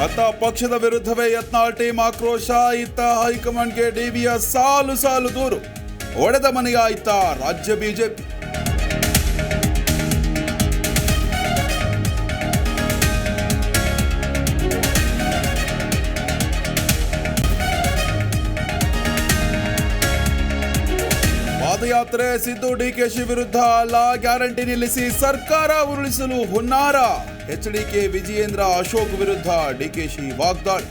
ಅತ್ತ ಪಕ್ಷದ ವಿರುದ್ಧವೇ ಯತ್ನಾಳ್ ಟೀಮ್ ಆಕ್ರೋಶ. ಇತ್ತ ಹೈಕಮಾಂಡ್ಗೆ ಡಿವಿಯ ಸಾಲು ಸಾಲು ದೂರು. ಒಡೆದ ಮನೆಯ ಇತ್ತ ರಾಜ್ಯ ಬಿಜೆಪಿ. ಪಾದಯಾತ್ರೆ ಸಿದ್ದು ಡಿಕೆಶಿ ವಿರುದ್ಧ ಅಲ್ಲ ಗ್ಯಾರಂಟಿ ನಿಲ್ಲಿಸಿ ಸರ್ಕಾರ ಉರುಳಿಸಲು ಹುನ್ನಾರ. ಎಚ್ಡಿಕೆ ವಿಜಯೇಂದ್ರ ಅಶೋಕ್ ವಿರುದ್ಧ ಡಿಕೆಶಿ ವಾಗ್ದಾಳಿ.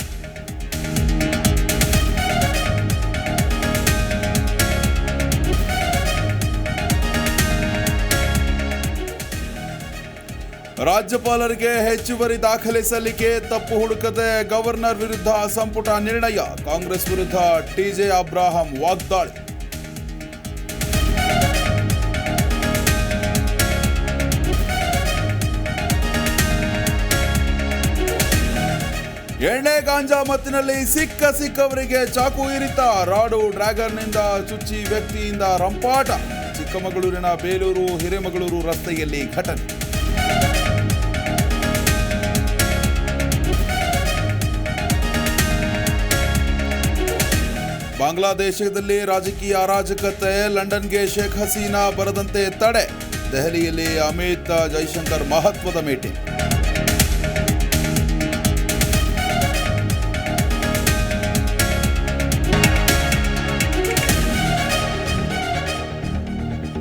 ರಾಜ್ಯಪಾಲರಿಗೆ ಹೆಚ್ಚುವರಿ ದಾಖಲೆ ಸಲ್ಲಿಕೆ, ತಪ್ಪು ಹುಡುಕದೆ ಗವರ್ನರ್ ವಿರುದ್ಧ ಸಂಪುಟ ನಿರ್ಣಯ. ಕಾಂಗ್ರೆಸ್ ವಿರುದ್ಧ ಟಿಜೆ ಅಬ್ರಾಹಂ ವಾಗ್ದಾಳಿ. ಎಣ್ಣೆ ಗಾಂಜಾ ಮತ್ತಿನಲ್ಲಿ ಸಿಕ್ಕವರಿಗೆ ಚಾಕು ಇರಿತ. ರಾಡು ಡ್ರ್ಯಾಗನ್ನಿಂದ ಚುಚ್ಚಿ ವ್ಯಕ್ತಿಯಿಂದ ರಂಪಾಟ. ಚಿಕ್ಕಮಗಳೂರಿನ ಬೇಲೂರು ಹಿರೇಮಗಳೂರು ರಸ್ತೆಯಲ್ಲಿ ಘಟನೆ. ಬಾಂಗ್ಲಾದೇಶದಲ್ಲಿ ರಾಜಕೀಯ ಅರಾಜಕತೆ. ಲಂಡನ್ಗೆ ಶೇಖ್ ಹಸೀನಾ ಬರದಂತೆ ತಡೆ. ದೆಹಲಿಯಲ್ಲಿ ಅಮಿತ್ ಜೈಶಂಕರ್ ಮಹತ್ವದ ಮೀಟಿಂಗ್.